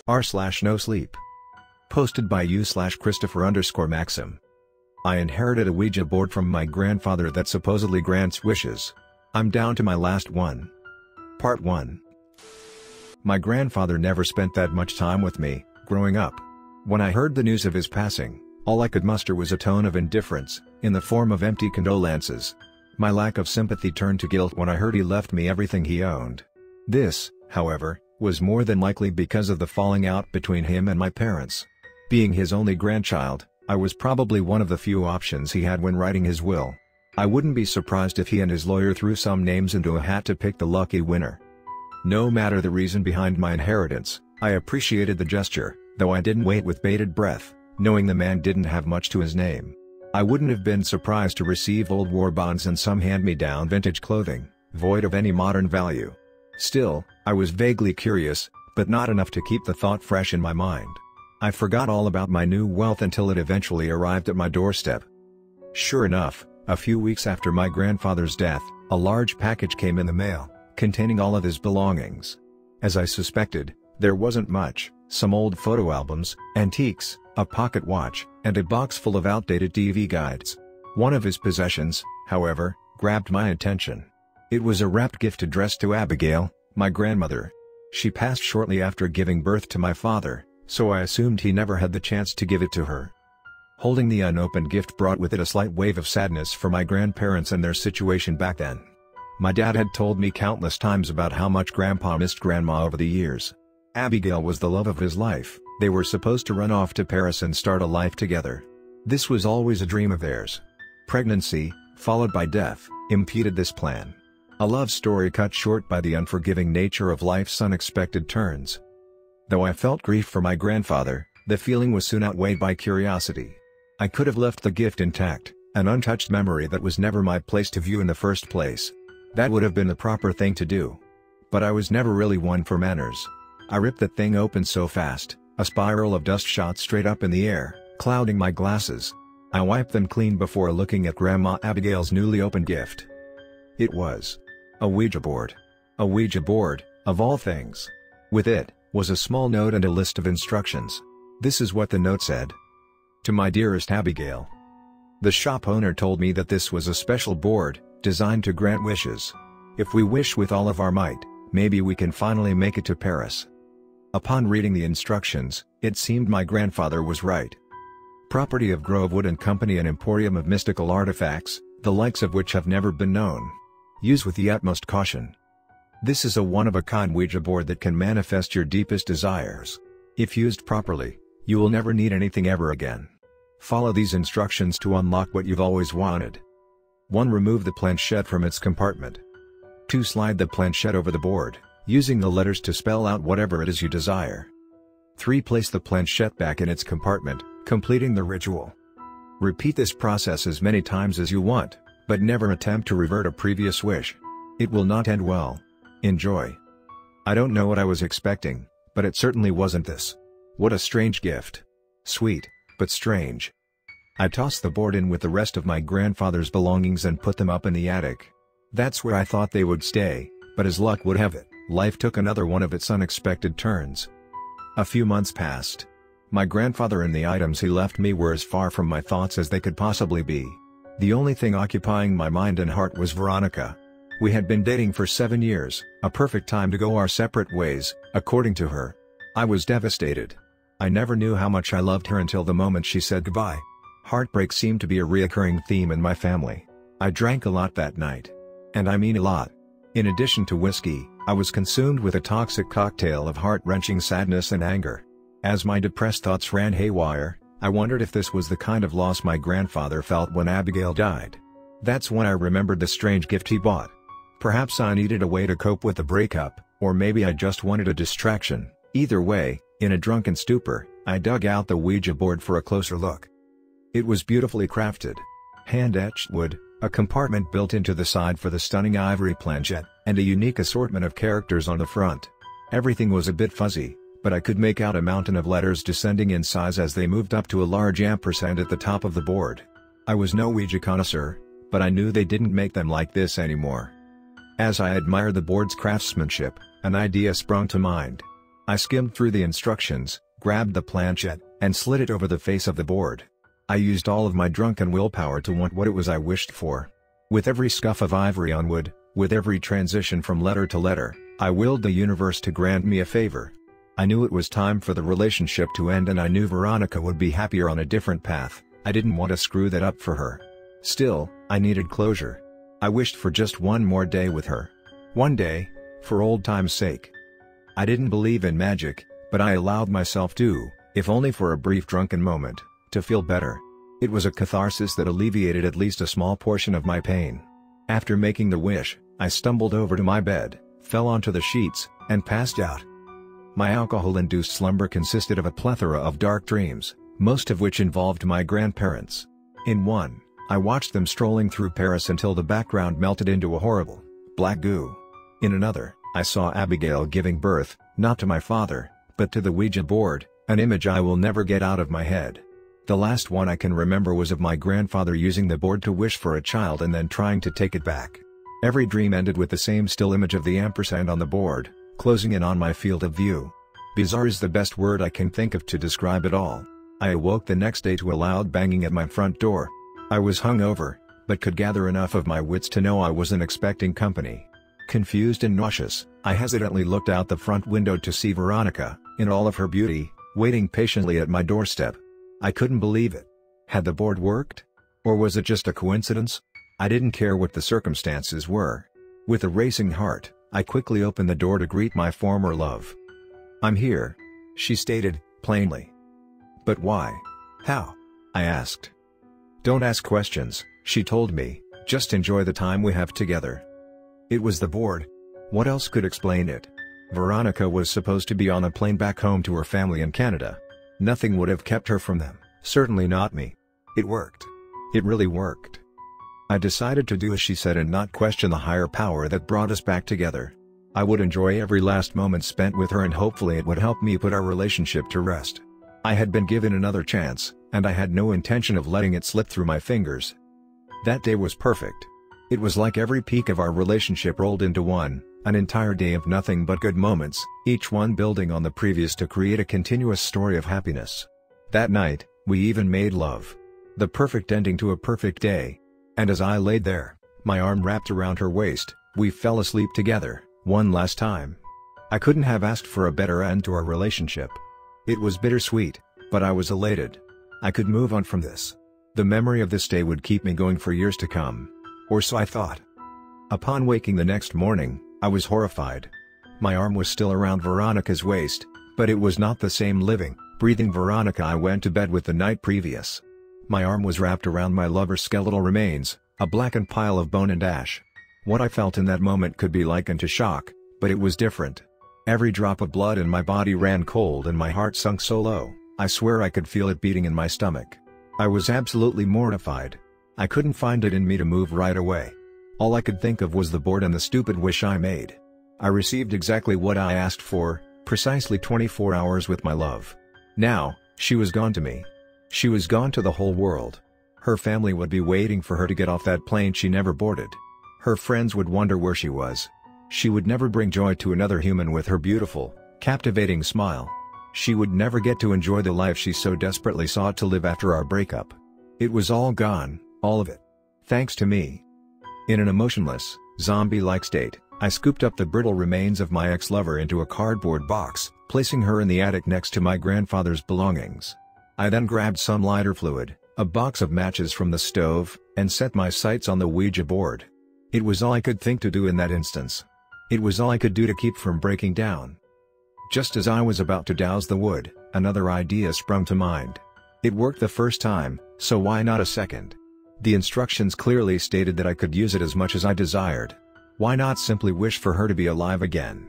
r/Nosleep. Posted by u/Christopher_Maxim. I inherited a Ouija board from my grandfather that supposedly grants wishes. I'm down to my last one. Part 1. My grandfather never spent that much time with me, growing up. When I heard the news of his passing, all I could muster was a tone of indifference, in the form of empty condolences. My lack of sympathy turned to guilt when I heard he left me everything he owned. This, however, was more than likely because of the falling out between him and my parents. Being his only grandchild, I was probably one of the few options he had when writing his will. I wouldn't be surprised if he and his lawyer threw some names into a hat to pick the lucky winner. No matter the reason behind my inheritance, I appreciated the gesture, though I didn't wait with bated breath, knowing the man didn't have much to his name. I wouldn't have been surprised to receive old war bonds and some hand-me-down vintage clothing, void of any modern value. Still, I was vaguely curious, but not enough to keep the thought fresh in my mind. I forgot all about my new wealth until it eventually arrived at my doorstep. Sure enough, a few weeks after my grandfather's death, a large package came in the mail, containing all of his belongings. As I suspected, there wasn't much: some old photo albums, antiques, a pocket watch, and a box full of outdated TV guides. One of his possessions, however, grabbed my attention. It was a wrapped gift addressed to Abigail, my grandmother. She passed shortly after giving birth to my father, so I assumed he never had the chance to give it to her. Holding the unopened gift brought with it a slight wave of sadness for my grandparents and their situation back then. My dad had told me countless times about how much Grandpa missed Grandma over the years. Abigail was the love of his life. They were supposed to run off to Paris and start a life together. This was always a dream of theirs. Pregnancy, followed by death, impeded this plan. A love story cut short by the unforgiving nature of life's unexpected turns. Though I felt grief for my grandfather, the feeling was soon outweighed by curiosity. I could have left the gift intact, an untouched memory that was never my place to view in the first place. That would have been the proper thing to do. But I was never really one for manners. I ripped that thing open so fast, a spiral of dust shot straight up in the air, clouding my glasses. I wiped them clean before looking at Grandma Abigail's newly opened gift. It was a Ouija board. A Ouija board, of all things. With it was a small note and a list of instructions. This is what the note said. To my dearest Abigail. The shop owner told me that this was a special board, designed to grant wishes. If we wish with all of our might, maybe we can finally make it to Paris. Upon reading the instructions, it seemed my grandfather was right. Property of Grovewood and Company, an emporium of mystical artifacts, the likes of which have never been known. Use with the utmost caution. This is a one-of-a-kind Ouija board that can manifest your deepest desires. If used properly, you will never need anything ever again. Follow these instructions to unlock what you've always wanted. 1. Remove the planchette from its compartment. 2. Slide the planchette over the board, using the letters to spell out whatever it is you desire. 3. Place the planchette back in its compartment, completing the ritual. Repeat this process as many times as you want, but never attempt to revert a previous wish. It will not end well. Enjoy. I don't know what I was expecting, but it certainly wasn't this. What a strange gift. Sweet, but strange. I tossed the board in with the rest of my grandfather's belongings and put them up in the attic. That's where I thought they would stay, but as luck would have it, life took another one of its unexpected turns. A few months passed. My grandfather and the items he left me were as far from my thoughts as they could possibly be. The only thing occupying my mind and heart was Veronica. We had been dating for 7 years, a perfect time to go our separate ways, according to her. I was devastated. I never knew how much I loved her until the moment she said goodbye. Heartbreak seemed to be a reoccurring theme in my family. I drank a lot that night. And I mean a lot. In addition to whiskey, I was consumed with a toxic cocktail of heart-wrenching sadness and anger. As my depressed thoughts ran haywire, I wondered if this was the kind of loss my grandfather felt when Abigail died. That's when I remembered the strange gift he bought. Perhaps I needed a way to cope with the breakup, or maybe I just wanted a distraction. Either way, in a drunken stupor, I dug out the Ouija board for a closer look. It was beautifully crafted. Hand-etched wood, a compartment built into the side for the stunning ivory planchette, and a unique assortment of characters on the front. Everything was a bit fuzzy, but I could make out a mountain of letters descending in size as they moved up to a large ampersand at the top of the board. I was no Ouija connoisseur, but I knew they didn't make them like this anymore. As I admired the board's craftsmanship, an idea sprung to mind. I skimmed through the instructions, grabbed the planchette, and slid it over the face of the board. I used all of my drunken willpower to want what it was I wished for. With every scuff of ivory on wood, with every transition from letter to letter, I willed the universe to grant me a favor. I knew it was time for the relationship to end, and I knew Veronica would be happier on a different path. I didn't want to screw that up for her. Still, I needed closure. I wished for just one more day with her. One day, for old time's sake. I didn't believe in magic, but I allowed myself to, if only for a brief drunken moment, to feel better. It was a catharsis that alleviated at least a small portion of my pain. After making the wish, I stumbled over to my bed, fell onto the sheets, and passed out. My alcohol-induced slumber consisted of a plethora of dark dreams, most of which involved my grandparents. In one, I watched them strolling through Paris until the background melted into a horrible, black goo. In another, I saw Abigail giving birth, not to my father, but to the Ouija board, an image I will never get out of my head. The last one I can remember was of my grandfather using the board to wish for a child and then trying to take it back. Every dream ended with the same still image of the ampersand on the board, closing in on my field of view. Bizarre is the best word I can think of to describe it all. I awoke the next day to a loud banging at my front door. I was hungover, but could gather enough of my wits to know I wasn't expecting company. Confused and nauseous, I hesitantly looked out the front window to see Veronica, in all of her beauty, waiting patiently at my doorstep. I couldn't believe it. Had the board worked? Or was it just a coincidence? I didn't care what the circumstances were. With a racing heart, I quickly opened the door to greet my former love. "I'm here," she stated, plainly. "But why? How?" I asked. "Don't ask questions," she told me, "just enjoy the time we have together." It was the board. What else could explain it? Veronica was supposed to be on a plane back home to her family in Canada. Nothing would have kept her from them, certainly not me. It worked. It really worked. I decided to do as she said and not question the higher power that brought us back together. I would enjoy every last moment spent with her, and hopefully it would help me put our relationship to rest. I had been given another chance, and I had no intention of letting it slip through my fingers. That day was perfect. It was like every peak of our relationship rolled into one, an entire day of nothing but good moments, each one building on the previous to create a continuous story of happiness. That night, we even made love. The perfect ending to a perfect day. And as I laid there, my arm wrapped around her waist, we fell asleep together, one last time. I couldn't have asked for a better end to our relationship. It was bittersweet, but I was elated. I could move on from this. The memory of this day would keep me going for years to come. Or so I thought. Upon waking the next morning, I was horrified. My arm was still around Veronica's waist, but it was not the same living, breathing Veronica I went to bed with the night previous. My arm was wrapped around my lover's skeletal remains, a blackened pile of bone and ash. What I felt in that moment could be likened to shock, but it was different. Every drop of blood in my body ran cold and my heart sunk so low, I swear I could feel it beating in my stomach. I was absolutely mortified. I couldn't find it in me to move right away. All I could think of was the board and the stupid wish I made. I received exactly what I asked for, precisely 24 hours with my love. Now, she was gone to me. She was gone to the whole world. Her family would be waiting for her to get off that plane she never boarded. Her friends would wonder where she was. She would never bring joy to another human with her beautiful, captivating smile. She would never get to enjoy the life she so desperately sought to live after our breakup. It was all gone, all of it. Thanks to me. In an emotionless, zombie-like state, I scooped up the brittle remains of my ex-lover into a cardboard box, placing her in the attic next to my grandfather's belongings. I then grabbed some lighter fluid, a box of matches from the stove, and set my sights on the Ouija board. It was all I could think to do in that instance. It was all I could do to keep from breaking down. Just as I was about to douse the wood, another idea sprung to mind. It worked the first time, so why not a second? The instructions clearly stated that I could use it as much as I desired. Why not simply wish for her to be alive again?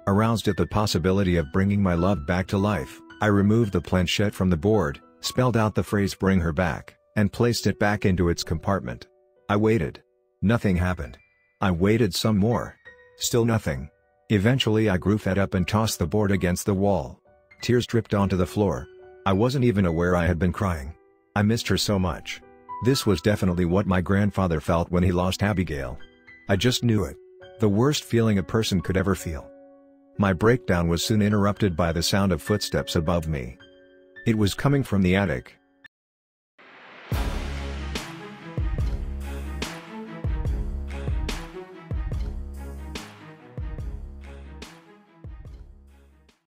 Aroused at the possibility of bringing my love back to life, I removed the planchette from the board, spelled out the phrase "bring her back," and placed it back into its compartment. I waited. Nothing happened. I waited some more. Still nothing. Eventually I grew fed up and tossed the board against the wall. Tears dripped onto the floor. I wasn't even aware I had been crying. I missed her so much. This was definitely what my grandfather felt when he lost Abigail. I just knew it. The worst feeling a person could ever feel. My breakdown was soon interrupted by the sound of footsteps above me. It was coming from the attic.